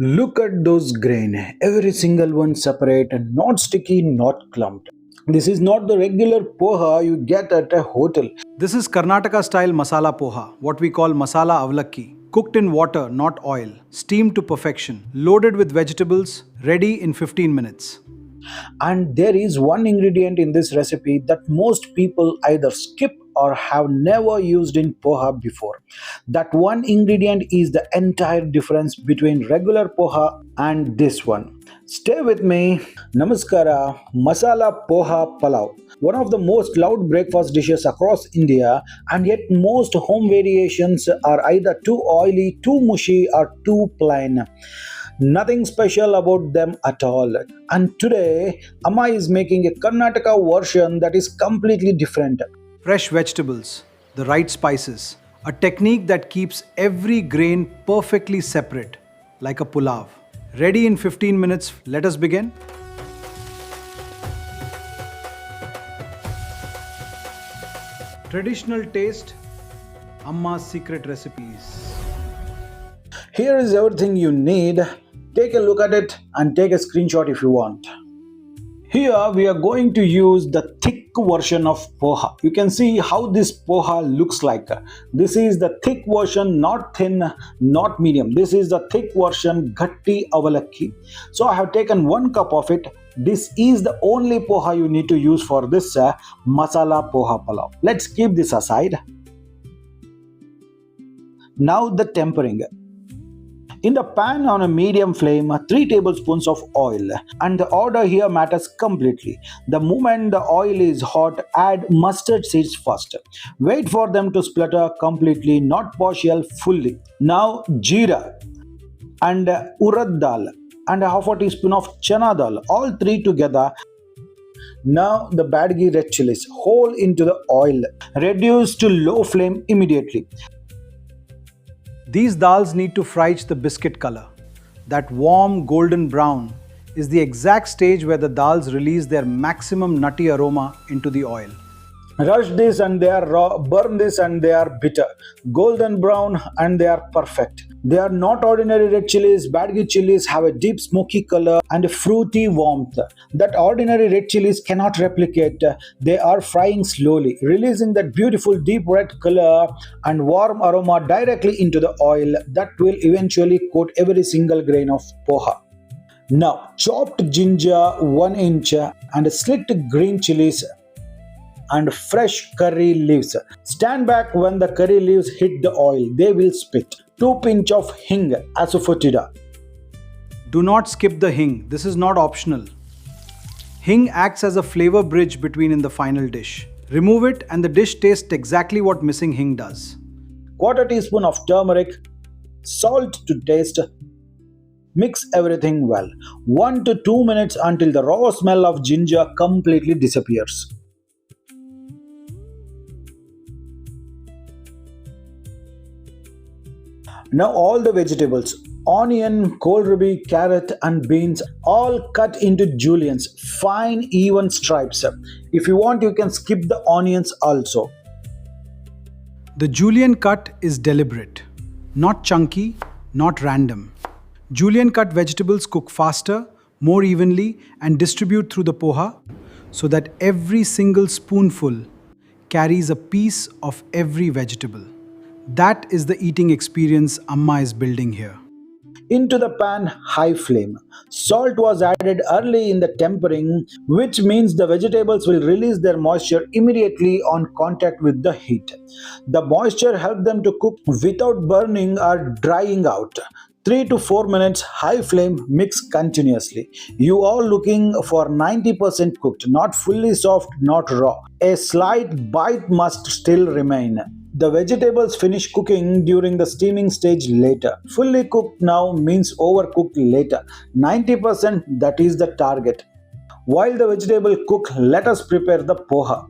Look at those grain, every single one separate and not sticky, not clumped. This is not the regular poha you get at a hotel. This is Karnataka style masala poha, what we call masala avlakki. Cooked in water, not oil, steamed to perfection, loaded with vegetables, ready in 15 minutes. And there is one ingredient in this recipe that most people either skip or have never used in poha before. That one ingredient is the entire difference between regular poha and this one. Stay with me. Namaskara, Masala Poha Palau. One of the most loved breakfast dishes across India, and yet most home variations are either too oily, too mushy, or too plain. Nothing special about them at all. And today, Amma is making a Karnataka version that is completely different. Fresh vegetables, the right spices, a technique that keeps every grain perfectly separate, like a pulav. Ready in 15 minutes, let us begin. Traditional taste, Amma's secret recipes. Here is everything you need. Take a look at it and take a screenshot if you want. Here we are going to use the thick version of poha. You can see how this poha looks like. This is the thick version, not thin, not medium. This is the thick version, gatti avalakki. So I have taken 1 cup of it. This is the only poha you need to use for this masala poha palau. Let's keep this aside. Now the tempering. In the pan on a medium flame, 3 tablespoons of oil. And the order here matters completely. The moment the oil is hot, add mustard seeds first. Wait for them to splutter completely, not partial, fully. Now jeera and urad dal and half a teaspoon of chana dal, all 3 together. Now the Byadgi red chilies, whole into the oil. Reduce to low flame immediately. These dals need to fry the biscuit color. That warm golden brown is the exact stage where the dals release their maximum nutty aroma into the oil. Rush this and they are raw, burn this and they are bitter. Golden brown and they are perfect. They are not ordinary red chilies. Byadgi chilies have a deep smoky color and a fruity warmth that ordinary red chilies cannot replicate. They are frying slowly, releasing that beautiful deep red color and warm aroma directly into the oil that will eventually coat every single grain of poha. Now, chopped ginger 1 inch and slit green chilies and fresh curry leaves. Stand back when the curry leaves hit the oil. They will spit. 2 pinch of hing asafoetida. Do not skip the hing. This is not optional. Hing acts as a flavor bridge between in the final dish. Remove it and the dish tastes exactly what missing hing does. Quarter teaspoon of turmeric. Salt to taste. Mix everything well. 1 to 2 minutes until the raw smell of ginger completely disappears. Now all the vegetables, onion, kohlrabi, carrot and beans all cut into juliennes, fine even stripes. If you want you can skip the onions also. The julienne cut is deliberate, not chunky, not random. Julienne cut vegetables cook faster, more evenly and distribute through the poha so that every single spoonful carries a piece of every vegetable. That is the eating experience Amma is building here. Into the pan, high flame. Salt was added early in the tempering, which means the vegetables will release their moisture immediately on contact with the heat. The moisture helps them to cook without burning or drying out. 3 to 4 minutes, high flame, mix continuously. You are looking for 90% cooked, not fully soft, not raw. A slight bite must still remain. The vegetables finish cooking during the steaming stage later. Fully cooked now means overcooked later. 90% that is the target. While the vegetable cook, let us prepare the poha.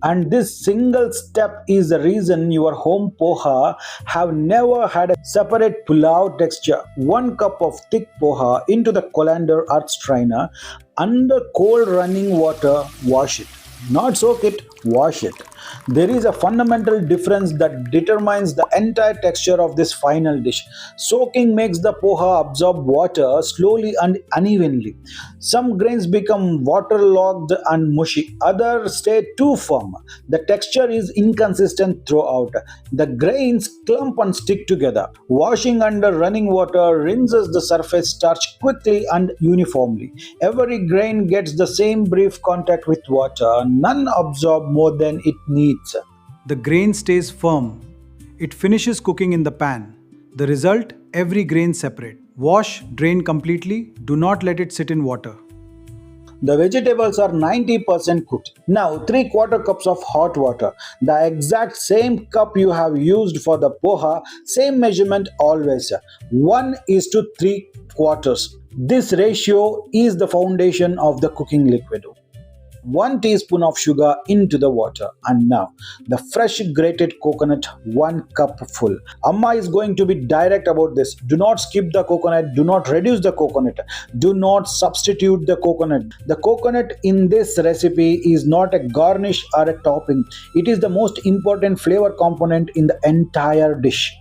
And this single step is the reason your home poha have never had a separate pulao texture. 1 cup of thick poha into the colander earth strainer. Under cold running water, wash it. Not soak it, wash it. There is a fundamental difference that determines the entire texture of this final dish. Soaking makes the poha absorb water slowly and unevenly. Some grains become waterlogged and mushy, others stay too firm. The texture is inconsistent throughout. The grains clump and stick together. Washing under running water rinses the surface starch quickly and uniformly. Every grain gets the same brief contact with water. None absorb more than it needs. The grain stays firm. It finishes cooking in the pan. The result, every grain separate. Wash, drain completely. Do not let it sit in water. The vegetables are 90% cooked. Now, 3 quarter cups of hot water. The exact same cup you have used for the poha, same measurement always. 1 is to 3 quarters. This ratio is the foundation of the cooking liquid. 1 teaspoon of sugar into the water, and now the fresh grated coconut, 1 cup full. Amma is going to be direct about this. Do not skip the coconut, do not reduce the coconut, do not substitute the coconut. The coconut in this recipe is not a garnish or a topping, it is the most important flavor component in the entire dish.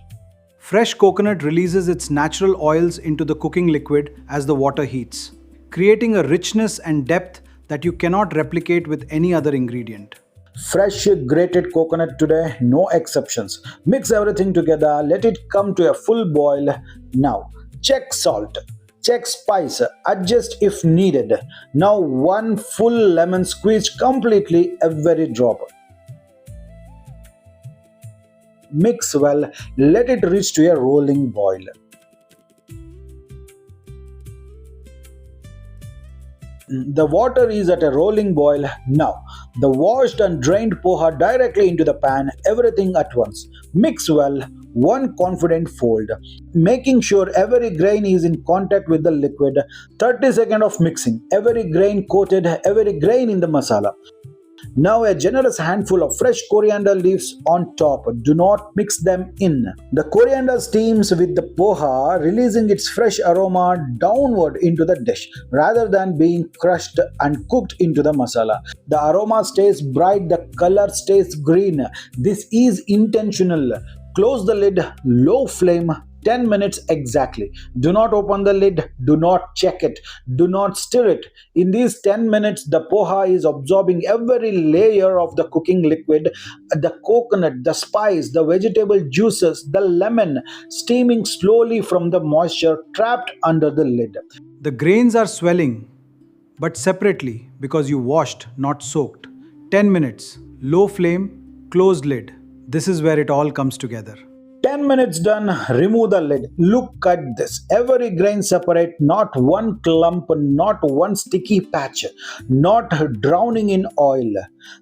Fresh coconut releases its natural oils into the cooking liquid as the water heats, creating a richness and depth that you cannot replicate with any other ingredient. Fresh grated coconut today, no exceptions. Mix everything together, let it come to a full boil. Now, check salt, check spice, adjust if needed. Now, 1 full lemon squeezed completely, every drop. Mix well, let it reach to a rolling boil. The water is at a rolling boil now. The washed and drained poha directly into the pan, everything at once. Mix well, 1 confident fold, making sure every grain is in contact with the liquid. 30 seconds of mixing, every grain coated, every grain in the masala. Now a generous handful of fresh coriander leaves on top. Do not mix them in. The coriander steams with the poha, releasing its fresh aroma downward into the dish rather than being crushed and cooked into the masala. The aroma stays bright, the color stays green. This is intentional. Close the lid, low flame, 10 minutes exactly. Do not open the lid, do not check it, do not stir it. In these 10 minutes, the poha is absorbing every layer of the cooking liquid, the coconut, the spice, the vegetable juices, the lemon, steaming slowly from the moisture trapped under the lid. The grains are swelling, but separately because you washed, not soaked. 10 minutes, low flame, closed lid. This is where it all comes together. 10 minutes done, remove the lid. Look at this. Every grain separate, not one clump, not one sticky patch, not drowning in oil.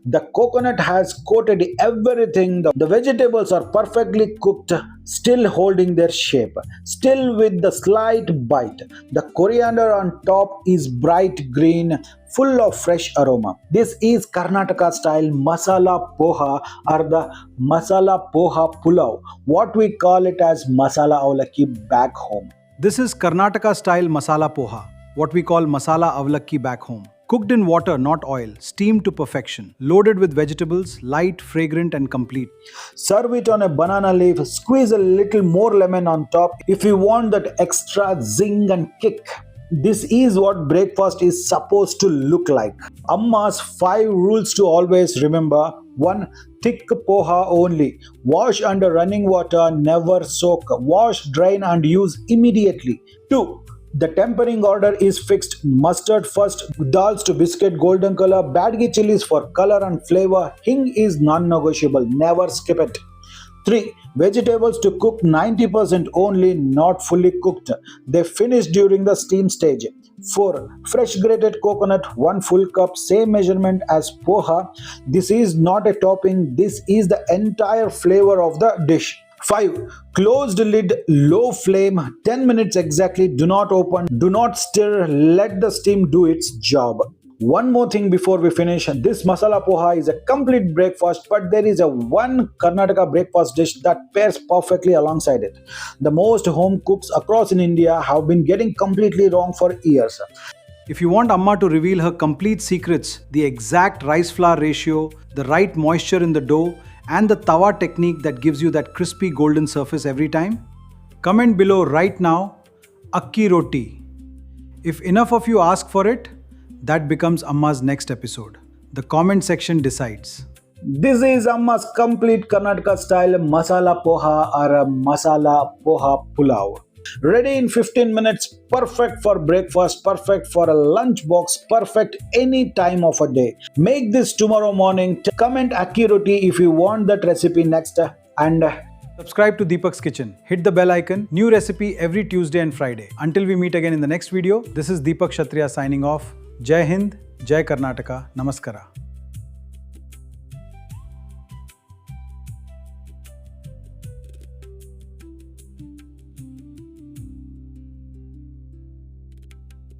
The coconut has coated everything. The vegetables are perfectly cooked, still holding their shape, still with the slight bite. The coriander on top is bright green, full of fresh aroma. This is Karnataka style masala poha or the masala poha pulao, what we call it as masala avlaki back home. This is Karnataka style masala poha, what we call masala avlaki back home. Cooked in water, not oil, steamed to perfection, loaded with vegetables, light, fragrant and complete. Serve it on a banana leaf, squeeze a little more lemon on top if you want that extra zing and kick. This is what breakfast is supposed to look like. Amma's 5 rules to always remember. 1. Thick poha only. Wash under running water, never soak. Wash, drain and use immediately. 2. The tempering order is fixed. Mustard first, dals to biscuit golden color, Byadgi chilies for color and flavor. Hing is non-negotiable. Never skip it. 3. Vegetables to cook 90% only, not fully cooked. They finish during the steam stage. 4. Fresh grated coconut, 1 full cup, same measurement as poha. This is not a topping, this is the entire flavor of the dish. 5. Closed lid, low flame, 10 minutes exactly. Do not open, do not stir, let the steam do its job. One more thing before we finish. This masala poha is a complete breakfast, but there is a one Karnataka breakfast dish that pairs perfectly alongside it. The most home cooks across in India have been getting completely wrong for years. If you want Amma to reveal her complete secrets, the exact rice flour ratio, the right moisture in the dough, and the tawa technique that gives you that crispy golden surface every time, comment below right now, Akki Roti. If enough of you ask for it, that becomes Amma's next episode. The comment section decides. This is Amma's complete Karnataka style masala poha or a masala poha pulao. Ready in 15 minutes, perfect for breakfast, perfect for a lunchbox, perfect any time of a day. Make this tomorrow morning. Comment Akki Roti if you want that recipe next. And Subscribe to Deepak's Kitchen. Hit the bell icon. New recipe every Tuesday and Friday. Until we meet again in the next video, this is Deepak Kshatriya signing off. Jai Hind, Jai Karnataka, Namaskara.